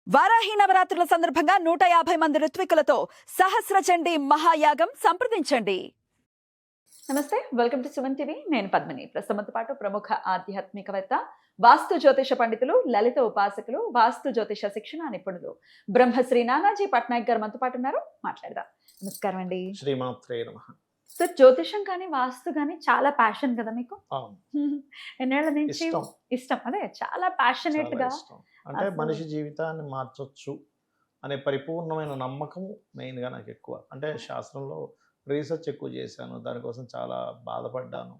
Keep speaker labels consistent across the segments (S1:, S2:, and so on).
S1: వారాహి నవరాత్రుల సందర్భంగా 150 మంది ఋత్వికులతో సహస్ర చండీ మహాయాగం సంప్రదించండి. నమస్తే, వెల్కమ్ టు సుమన్ టీవీ. నేను పద్మిని. ప్రస్తుతంతో పాటు ప్రముఖ ఆధ్యాత్మికవేత్త, వాస్తు జ్యోతిష పండితులు, లలిత ఉపాసకులు, వాస్తు జ్యోతిష శిక్షణ నిపుణులు బ్రహ్మశ్రీ నానాజీ పట్నాయక్ గారు మనతో పాటు ఉన్నారు. మాట్లాడదాం. నమస్కారం అండి.
S2: శ్రీమాత్రే నమః.
S1: సార్, జ్యోతిషం కానీ వాస్తు కానీ చాలా ప్యాషన్ కదా మీకు? ఎన్నేళ్ల నుంచి ఇష్టం? అదే చాలా ప్యాషనేట్ గా.
S2: అంటే మనిషి జీవితాన్ని మార్చొచ్చు అనే పరిపూర్ణమైన నమ్మకం మెయిన్గా నాకు ఎక్కువ. అంటే శాస్త్రంలో రీసెర్చ్ ఎక్కువ చేశాను, దానికోసం చాలా బాధపడ్డాను,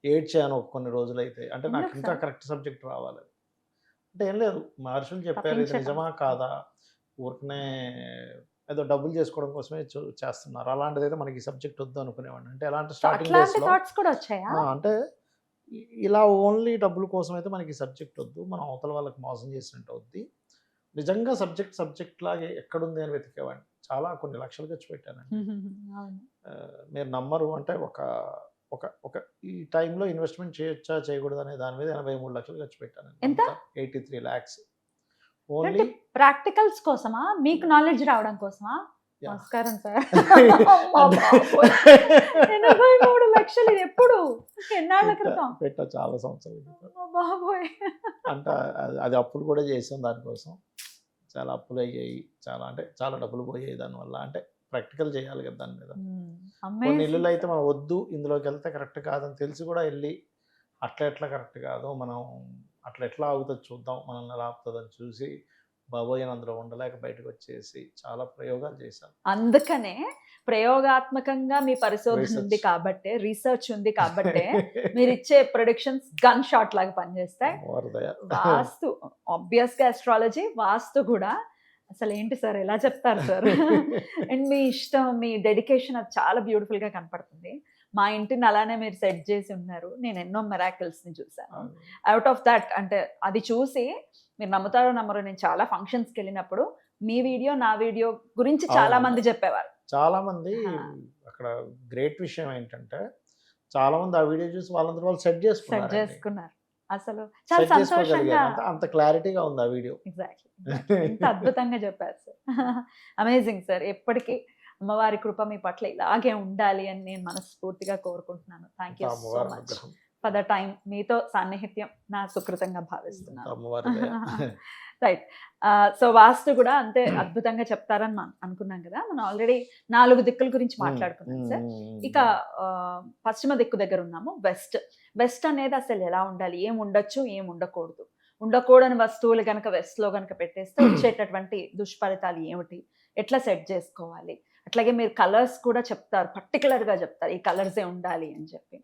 S2: ఏడ్చాను కొన్ని రోజులైతే. అంటే నాకు ఇంకా కరెక్ట్ సబ్జెక్ట్ రావాలి. అంటే ఏం లేదు, మహర్షులు చెప్పారు, ఇది నిజమా కాదా, ఊరికనే ఏదో డబ్బులు చేసుకోవడం కోసమే చేస్తున్నారు, అలాంటిది అయితే మనకి సబ్జెక్ట్ వద్దు అనుకునేవాడిని. అంటే ఎలాంటి స్టార్టింగ్ అంటే ఇలా ఓన్లీ డబ్బుల కోసం అయితే మనకి సబ్జెక్ట్ వద్దు, మనం అవతల వాళ్ళకి మోసం చేసినట్టు అవుద్ది. నిజంగా సబ్జెక్ట్ లాగే ఎక్కడుంది అని వెతికేవాడిని. చాలా కొన్ని లక్షలు ఖర్చు పెట్టానండి. మీరు నమ్మరు. అంటే ఒక ఒక ఒక ఈ టైంలో ఇన్వెస్ట్మెంట్ చేయొచ్చా చేయకూడదు అనే దాని మీద 83 లక్షలు ఖర్చు పెట్టాను. 83 lakhs ఓన్లీ
S1: ప్రాక్టికల్స్ కోసమా? మీకు నాలెడ్జ్ రావడం కోసమా? నమస్కారం సార్. 83 లక్షలు ఎప్పుడు? ఎన్నాళ్ళ క్రితం
S2: పెట్టా? చాలా సంవత్సరాల క్రితం. అంటే అది అప్పులు కూడా చేసాం దానికోసం. చాలా అప్పులు అయ్యాయి, చాలా అంటే చాలా డబ్బులు పోయాయి దానివల్ల. అంటే ప్రాక్టికల్ చేయాలి కదా దాని మీద. కొన్ని ఇల్లులు అయితే మనం వద్దు, ఇందులోకి వెళ్తే కరెక్ట్ కాదని తెలిసి కూడా వెళ్ళి ఎట్లా కరెక్ట్ కాదు, మనం ఎట్లా ఆగుతుంది చూద్దాం, మనల్ని ఎలా ఆపుతుందని చూసి బాబోయ్ అందులో ఉండలేక బయటకు వచ్చేసి చాలా ప్రయోగాలు చేశాను.
S1: అందుకనే ప్రయోగాత్మకంగా మీ పరిశోధన ఉంది కాబట్టి, రీసెర్చ్ ఉంది కాబట్టి మీరు ఇచ్చే ప్రొడిక్షన్స్ గన్ షాట్ లాగా పనిచేస్తాయి. వాస్తు ఆబ్వియస్ గా అస్ట్రాలజీ, వాస్తు కూడా అసలు ఏంటి సార్, ఎలా చెప్తారు సార్? అండ్ మీ ఇష్టం, మీ డెడికేషన్ అది చాలా బ్యూటిఫుల్ గా కనపడుతుంది. మా ఇంటిని అలానే మీరు సెట్ చేసి ఉన్నారు. నేను ఎన్నో మెరాకిల్స్ ని చూసాను. అవుట్ ఆఫ్ దట్, అంటే అది చూసి మీరు నమ్ముతారో నమ్మరో, నేను చాలా ఫంక్షన్స్కి వెళ్ళినప్పుడు మీ వీడియో, నా వీడియో గురించి చాలా మంది చెప్పేవారు.
S2: చాలా మంది. అక్కడ గ్రేట్ విషయం ఏంటంటే చాలా మంది ఆ వీడియో చూసి వాళ్ళందరూ వాళ్ళు సెట్ చేసుకున్నారు.
S1: అసలు చాలా సంతోషంగా,
S2: అంత క్లారిటీగా ఉంది ఆ వీడియో.
S1: ఎగ్జాక్ట్లీ, ఎంత అద్భుతంగా చెప్పారు సార్. Amazing sir. ఎప్పటికీ అమ్మవారి కృప మీ పట్ల ఇలాగే ఉండాలి అని నేను మనస్ఫూర్తిగా కోరుకుంటున్నాను. Thank you so much for the time. మీతో సాన్నిహిత్యం నా సుకృతంగా భావిస్తున్నాను. రైట్. సో వాస్తు కూడా అంతే అద్భుతంగా చెప్తారని మనం అనుకున్నాం కదా. మనం ఆల్రెడీ 4 దిక్కుల గురించి మాట్లాడుకున్నాం సార్. ఇక పశ్చిమ దిక్కు దగ్గర ఉన్నాము. వెస్ట్ అనేది అసలు ఎలా ఉండాలి, ఏం ఉండొచ్చు, ఏం ఉండకూడదు, ఉండకూడని వస్తువులు కనుక వెస్ట్లో కనుక పెట్టేస్తే వచ్చేటటువంటి దుష్ఫలితాలు ఏమిటి, ఎట్లా సెట్ చేసుకోవాలి, అట్లాగే మీరు కలర్స్ కూడా చెప్తారు, పర్టికులర్గా చెప్తారు ఈ కలర్సే ఉండాలి అని చెప్పి.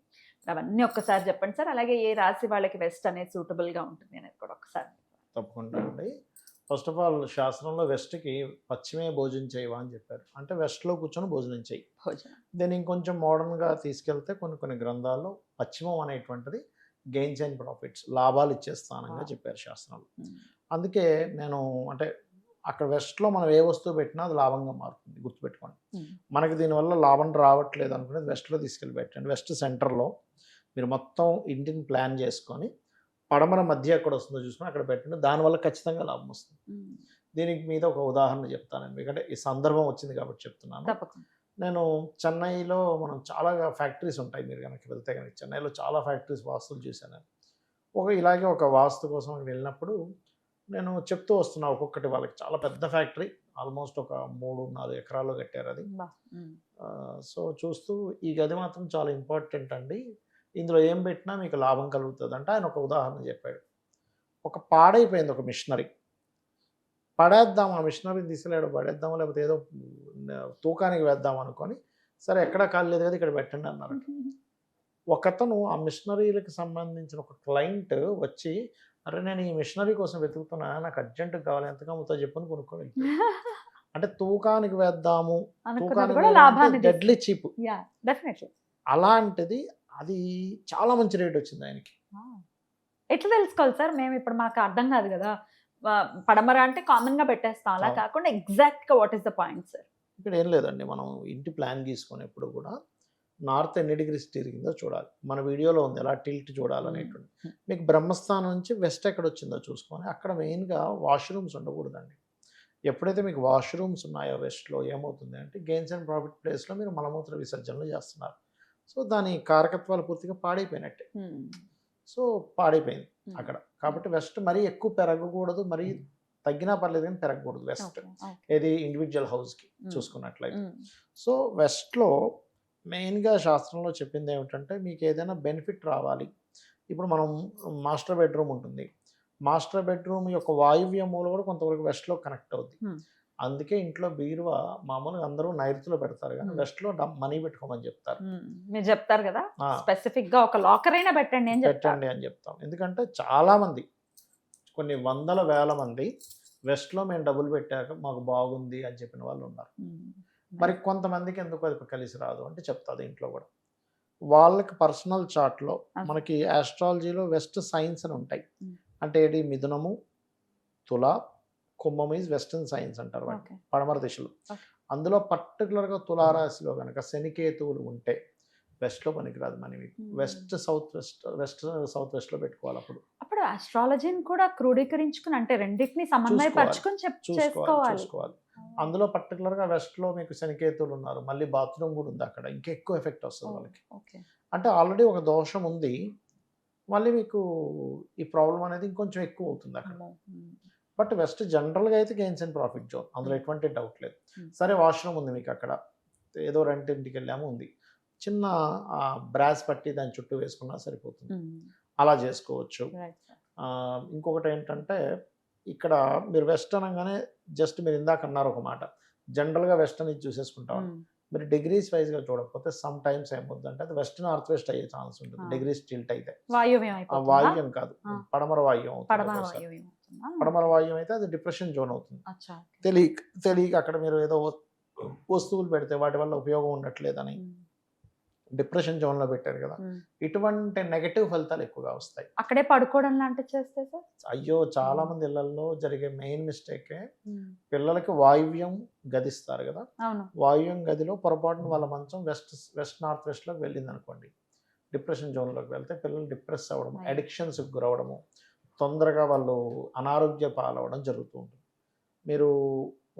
S1: అవన్నీ ఒక్కసారి చెప్పండి సార్. అలాగే ఏ రాశి వాళ్ళకి వెస్ట్ అనేది సూటబుల్గా ఉంటుంది అనేది కూడా ఒకసారి.
S2: తప్పకుండా అండి. ఫస్ట్ ఆఫ్ ఆల్ శాస్త్రంలో వెస్ట్కి పశ్చిమే భోజనం చేయవా అని చెప్పారు. అంటే వెస్ట్లో కూర్చొని భోజనం చేయి. దీన్ని ఇంకొంచెం మోడర్న్గా తీసుకెళ్తే కొన్ని గ్రంథాల్లో పశ్చిమం అనేటువంటిది గెయిన్స్ అండ్ ప్రాఫిట్స్, లాభాలు ఇచ్చే స్థానంగా చెప్పారు శాస్త్రంలో. అందుకే నేను అంటే అక్కడ వెస్ట్లో మనం ఏ వస్తువు పెట్టినా అది లాభంగా మారుతుంది, గుర్తుపెట్టుకోండి. మనకి దీనివల్ల లాభం రావట్లేదు అనుకునేది వెస్ట్లో తీసుకెళ్ళి పెట్టండి. వెస్ట్ సెంటర్లో మీరు మొత్తం ఇంటిని ప్లాన్ చేసుకొని పడమర మధ్య ఎక్కడ వస్తుందో చూసుకొని అక్కడ పెట్టండి. దానివల్ల ఖచ్చితంగా లాభం వస్తుంది. దీనికి మీద ఒక ఉదాహరణ చెప్తాను, ఎందుకంటే ఈ సందర్భం వచ్చింది కాబట్టి చెప్తున్నాను. నేను చెన్నైలో మనం చాలా ఫ్యాక్టరీస్ ఉంటాయి, మీరు కనుక వెళ్తే కనుక చెన్నైలో చాలా ఫ్యాక్టరీస్ వాస్తులు చూశాను. ఇలాగే ఒక వాస్తు కోసం వెళ్ళినప్పుడు నేను చెప్తూ వస్తున్నా ఒక్కొక్కటి. వాళ్ళకి చాలా పెద్ద ఫ్యాక్టరీ, ఆల్మోస్ట్ ఒక 3-4 ఎకరాల్లో కట్టారు అది. సో చూస్తూ ఈ గది మాత్రం చాలా ఇంపార్టెంట్ అండి, ఇందులో ఏం పెట్టినా మీకు లాభం కలుగుతుంది అంటే ఆయన ఒక ఉదాహరణ చెప్పాడు. ఒక పాడైపోయింది ఒక మిషనరీ, పడేద్దాం, ఆ మిషనరీని తీసుకెళ్ళాడు, పడేద్దాము లేకపోతే ఏదో తూకానికి వేద్దాం అనుకొని, సరే ఎక్కడా ఖాళీ లేదు కదా ఇక్కడ పెట్టండి అన్నారు. ఒకతను ఆ మిషనరీలకు సంబంధించిన ఒక క్లయింట్ వచ్చి, అరే నేను ఈ మిషనరీ కోసం వెతుకుతున్నా, నాకు అర్జెంటుగా కావాలి, ఎంతగా అమ్ముతా చెప్పని కొనుక్కొని. అంటే తూకానికి వేద్దాము, తూకానికి డెడ్లీ చీప్. అలాంటిది అది చాలా మంచి రేట్ వచ్చింది ఆయనకి.
S1: ఎట్లా తెలుసుకోవాలి సార్? మేము ఇప్పుడు మాకు అర్థం కాదు కదా, పడమర అంటే కామన్ గా పెట్టేస్తాం, అలా కాకుండా ఎగ్జాక్ట్ గా what is the point sir?
S2: ఇక్కడ ఏం లేదండి, మనం ఇంటి ప్లాన్ గీసుకునేప్పుడు కూడా నార్త్ ఎన్ని డిగ్రీస్ తిరిగిందో చూడాలి. మన వీడియోలో ఉంది ఎలా టిల్ట్ చూడాలనేటువంటి. మీకు బ్రహ్మస్థానం నుంచి వెస్ట్ ఎక్కడ వచ్చిందో చూసుకొని అక్కడ మెయిన్గా వాష్రూమ్స్ ఉండకూడదండి. ఎప్పుడైతే మీకు వాష్రూమ్స్ ఉన్నాయో వెస్ట్లో ఏమవుతుంది అంటే గెయిన్స్ అండ్ ప్రాఫిట్ ప్లేస్లో మీరు మలమూత్ర విసర్జనలు చేస్తున్నారు. సో దాని కారకత్వాలు పూర్తిగా పాడైపోయినట్టే. సో పాడైపోయింది అక్కడ. కాబట్టి వెస్ట్ మరీ ఎక్కువ పెరగకూడదు, మరీ తగ్గినా పర్లేదు కానీ పెరగకూడదు వెస్ట్. ఏది ఇండివిజువల్ హౌస్కి చూసుకున్నట్లయితే. సో వెస్ట్లో మెయిన్గా శాస్త్రంలో చెప్పింది ఏమిటంటే మీకు ఏదైనా బెనిఫిట్ రావాలి. ఇప్పుడు మనం మాస్టర్ బెడ్రూమ్ ఉంటుంది. మాస్టర్ బెడ్రూమ్ యొక్క వాయువ్య మూల కూడా కొంతవరకు వెస్ట్లో కనెక్ట్ అవుద్ది. అందుకే ఇంట్లో బీరువా మామూలుగా అందరూ నైరుతిలో పెడతారు కానీ వెస్ట్లో మనీ పెట్టుకోమని చెప్తారు.
S1: మీరు చెప్తారు కదా స్పెసిఫిక్ గా ఒక లాకర్ అయినా పెట్టండి
S2: అని చెప్తాం. ఎందుకంటే చాలా మంది కొన్ని వందల వేల మంది వెస్ట్లో మేము డబ్బులు పెట్టాక మాకు బాగుంది అని చెప్పిన వాళ్ళు ఉన్నారు. మరి కొంతమందికి ఎందుకు అది కలిసి రాదు అంటే చెప్తాది ఇంట్లో కూడా. వాళ్ళకి పర్సనల్ చార్ట్లో మనకి ఆస్ట్రాలజీలో వెస్ట్ సైన్స్ అని ఉంటాయి. అంటే ఏంటి, మిథునము, తుల, కుంభం ఈజ్ వెస్టర్న్ సైన్స్ అంటారు వాటిని, పడమర దిశలు. అందులో పర్టికులర్గా తులారాశిలో కనుక శనికేతువులు ఉంటే వెస్ట్లో పనికిరాదు మనీ మీకు. వెస్ట్ సౌత్ వెస్ట్లో పెట్టుకోవాలి. అప్పుడు
S1: ఆస్ట్రాలజీని కూడా క్రోడీకరించుకుని అంటే రెండింటిని సమన్వయపరచుకొని
S2: చూసుకోవాలి. అందులో పర్టికులర్గా వెస్ట్లో మీకు శనికేతువులు ఉన్నారు, మళ్ళీ బాత్రూమ్ కూడా ఉంది అక్కడ, ఇంకా ఎక్కువ ఎఫెక్ట్ వస్తుంది వాళ్ళకి. అంటే ఆల్రెడీ ఒక దోషం ఉంది, మళ్ళీ మీకు ఈ ప్రాబ్లం అనేది ఇంకొంచెం ఎక్కువ అవుతుంది అక్కడ. బట్ వెస్ట్ జనరల్గా అయితే గెయిన్స్ అండ్ ప్రాఫిట్ జోన్, అందులో ఎటువంటి డౌట్ లేదు. సరే వాష్రూమ్ ఉంది మీకు అక్కడ, ఏదో రెంటింటికి వెళ్ళాము ఉంది, చిన్న బ్రాస్ పట్టి దాని చుట్టూ వేసుకున్నా సరిపోతుంది, అలా చేసుకోవచ్చు. ఇంకొకటి ఏంటంటే ఇక్కడ మీరు వెస్ట్ అనగానే జస్ట్ మీరు ఇందాక అన్నారు ఒక మాట, జనరల్గా వెస్ట్ అనేది చూసేసుకుంటాం. మీరు డిగ్రీస్ వైజ్గా చూడకపోతే సమ్ టైమ్స్ ఏమవుతుందంటే అది వెస్ట్ నార్త్ వెస్ట్ అయ్యే ఛాన్స్ ఉంటుంది. డిగ్రీస్ టిల్ట్ అయితే వాయువ్యం కాదు, పడమర వాయువ్యం అవుతుంది. పడమర వాయువ్యం అయితే అది డిప్రెషన్ జోన్ అవుతుంది. తెలియక అక్కడ మీరు ఏదో వస్తువులు పెడితే వాటి వల్ల ఉపయోగం ఉండట్లేదని డిప్రెషన్ జోన్ లో పెట్టారు కదా, ఇటువంటి నెగటివ్ ఫలితాలు ఎక్కువగా వస్తాయి.
S1: అక్కడే పడుకోవడం లాంటివి చేస్తే సార్,
S2: అయ్యో చాలా మంది ఇళ్లలో జరిగే మెయిన్ మిస్టేక్ పిల్లలకి వాయువ్యం గదిస్తారు కదా, వాయువ్యం గదిలో పొరపాటున వాళ్ళ మంచం వెస్ట్ నార్త్ వెస్ట్ లోకి వెళ్ళింది అనుకోండి, డిప్రెషన్ జోన్ లోకి వెళ్తే పిల్లలు డిప్రెస్ అవ్వడం, అడిక్షన్స్ గురవడము, తొందరగా వాళ్ళు అనారోగ్య పాలవడం జరుగుతూ ఉంటుంది. మీరు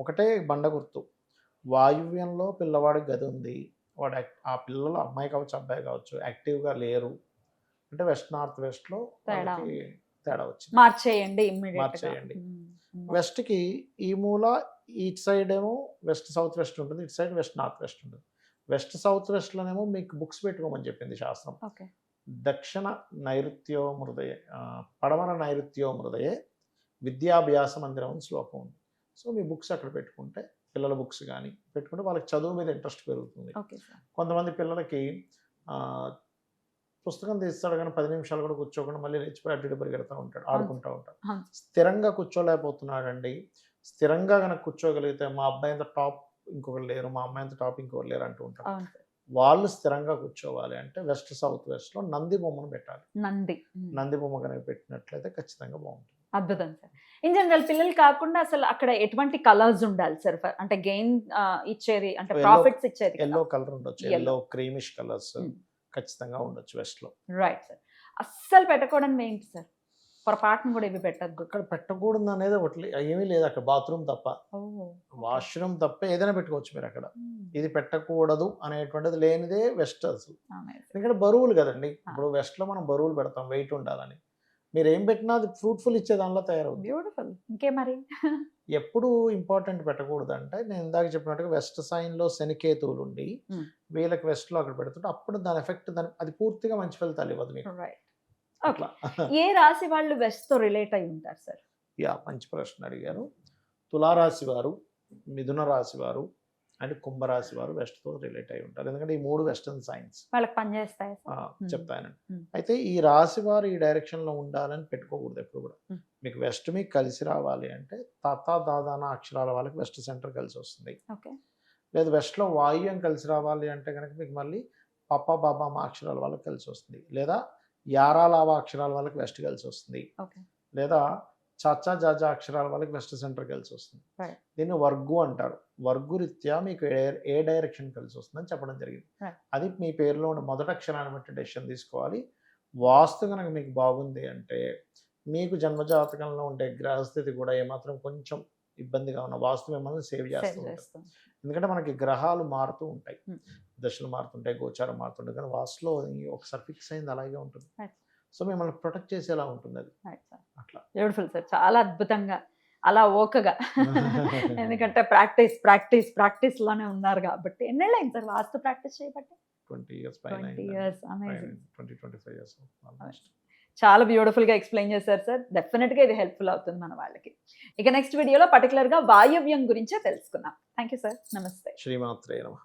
S2: ఒకటే బండ గుర్తు, వాయువ్యంలో పిల్లవాడికి గది ఉంది, వాడు ఆ పిల్లలు అమ్మాయి కావచ్చు అబ్బాయి కావచ్చు యాక్టివ్గా లేరు అంటే వెస్ట్ నార్త్ వెస్ట్లో తేడా వచ్చింది, మార్చేయండి. వెస్ట్కి ఈ మూల ఈచ్ సైడ్ ఏమో వెస్ట్ సౌత్ వెస్ట్ ఉంటుంది, ఇటు సైడ్ వెస్ట్ నార్త్ వెస్ట్ ఉంటుంది. వెస్ట్ సౌత్ వెస్ట్లోనేమో మీకు బుక్స్ పెట్టుకోమని చెప్పింది శాస్త్రం. దక్షిణ నైరుత్యో మృదయే, పడమర నైరుత్యో మృదయే విద్యాభ్యాస మందిరం అని శ్లోకం ఉంది. సో మీ బుక్స్ అక్కడ పెట్టుకుంటే, పిల్లల బుక్స్ కానీ పెట్టుకుంటే వాళ్ళకి చదువు మీద ఇంట్రెస్ట్ పెరుగుతుంది. కొంతమంది పిల్లలకి పుస్తకం తీస్తాడు కానీ 10 నిమిషాలు కూడా కూర్చోకుండా మళ్ళీ లేచిపోయి అడ్డు పరిగెడతా ఉంటాడు, ఆడుకుంటూ ఉంటాడు. స్థిరంగా కూర్చోలేకపోతున్నాడండి. స్థిరంగా కనుక కూర్చోగలిగితే మా అబ్బాయి అంత టాప్ ఇంకొకరు లేరు, మా అమ్మాయి అంత టాప్ ఇంకొకరు లేరు అంటూ ఉంటారు. వాళ్ళు స్థిరంగా కూర్చోవాలి అంటే వెస్ట్ సౌత్ వెస్ట్లో నంది బొమ్మను పెట్టాలి. నంది బొమ్మ కనుక పెట్టినట్లయితే ఖచ్చితంగా బాగుంటుంది.
S1: అద్భుతం సార్. ఇన్ జనరల్ పిల్లలు కాకుండా అసలు అక్కడ ఎటువంటి కలర్స్ ఉండాలి సార్ అంటే గెయిన్ ఇచ్చేది, అంటే ప్రాఫిట్స్ ఇచ్చేది?
S2: ఎల్లో కలర్ ఉండొచ్చు, ఎల్లో క్రీమిష్ కలర్స్ ఖచ్చితంగా ఉండొచ్చు వెస్ట్ లో.
S1: Right sir. అస్సలు పెట్టకూడదు ఏంటి సార్? పొరపాటును కూడా ఇవి పెట్టద్దు.
S2: అక్కడ పెట్టకూడదు అనేది ఒకటి ఏమీ లేదు, అక్కడ బాత్రూమ్ తప్ప, వాష్రూమ్ తప్ప ఏదైనా పెట్టుకోవచ్చు మీరు అక్కడ. ఇది పెట్టకూడదు అనేటువంటిది లేనిదే వెస్ట్ అసలు. ఎందుకంటే బరువులు కదండి, ఇప్పుడు వెస్ట్ లో మనం బరువులు పెడతాం వెయిట్ ఉండాలని, మీరు ఏం పెట్టినా అది ఫ్రూట్ఫుల్ ఇచ్చే దానిలో తయారవుతుంది.
S1: బ్యూటిఫుల్. ఇంకే మరి
S2: ఎప్పుడు ఇంపార్టెంట్ పెట్టకూడదు అంటే నేను ఇందాక చెప్పినట్టుగా వెస్ట్ సైన్ లో శనికేతువులు ఉండి వీళ్ళకి వెస్ట్ లో అక్కడ పెడుతుంటే అప్పుడు దాని ఎఫెక్ట్ అది పూర్తిగా మంచి ఫలితాలు ఇవ్వదు మీకు.
S1: ఏ రాశి వాళ్ళు వెస్ట్ తో రిలేట్ అయి ఉంటారు సార్?
S2: మంచి ప్రశ్న అడిగారు. తులారాశి వారు, మిథున రాశి వారు అండ్ కుంభరాశి వారు వెస్ట్ తో రిలేట్ అయి ఉంటారు. ఎందుకంటే ఈ మూడు వెస్టర్న్ సైన్స్
S1: వాళ్ళకి పనిచేస్తాయి.
S2: చెప్తానండి. అయితే ఈ రాశి వారు ఈ డైరెక్షన్ లో ఉండాలని పెట్టుకోకూడదు ఎప్పుడు కూడా. మీకు వెస్ట్ మీకు కలిసి రావాలి అంటే తాత దాదాన అక్షరాల వాళ్ళకి వెస్ట్ సెంటర్ కలిసి వస్తుంది. లేదు వెస్ట్ లో వాయువ్యం కలిసి రావాలి అంటే కనుక మీకు మళ్ళీ పప్ప బాబా మా అక్షరాల వాళ్ళకి కలిసి వస్తుంది, లేదా యారాలావా అక్షరాల వాళ్ళకి వెస్ట్ కలిసి వస్తుంది, లేదా చాచా జాజా అక్షరాల వాళ్ళకి వెస్ట్ సెంటర్ కలిసి వస్తుంది. దీన్ని వర్గు అంటారు. వర్గు రీత్యా మీకు ఏ డైరెక్షన్ కలిసి వస్తుందని చెప్పడం జరిగింది. అది మీ పేరులో ఉన్న మొదటి అక్షరాన్ని బట్టి డెసిషన్ తీసుకోవాలి. వాస్తు కనుక మీకు బాగుంది అంటే మీకు జన్మజాతకంలో ఉండే గ్రహస్థితి కూడా ఏమాత్రం కొంచెం ఇబ్బందిగా ఉన్న వాస్తు మిమ్మల్ని సేవ్ చేస్తూ
S1: సేవ్
S2: ఉంటుంది.
S1: చేస్తాం.
S2: ఎందుకంటే మనకి గ్రహాలు మారుతూ ఉంటాయి,
S1: Hmm.
S2: దశలు మారుతుంటాయి, గోచారం మారుతుంటాయి, కానీ వాస్తులో ఒకసారి ఫిక్స్ అయింది అలాగే ఉంటుంది.
S1: Right.
S2: సో మిమ్మల్ని ప్రొటెక్ట్ చేసేలా ఉంటుంది అది
S1: Right, sir.
S2: అట్లా.
S1: బ్యూటిఫుల్ సార్, చాలా అద్భుతంగా అలా ఓకగా ఎందుకంటే ప్రాక్టీస్ లోనే ఉన్నారు కాబట్టి. ఎన్నేళ్ళు అయింది సార్ వాస్తు ప్రాక్టీస్ చేయబట్టి?
S2: 20 years పైన
S1: 20 years. Amazing.
S2: 20-25 years almost.
S1: చాలా బ్యూటిఫుల్ గా ఎక్స్ప్లెయిన్ చేశారు సార్. డెఫినెట్ గా ఇది హెల్ప్ఫుల్ అవుతుంది మన వాళ్ళకి. ఇక నెక్స్ట్ వీడియోలో పర్టికులర్ గా వాయవ్యం గురించే తెలుసుకుందాం. Thank you sir. నమస్తే.
S2: శ్రీమాత్రే నమః.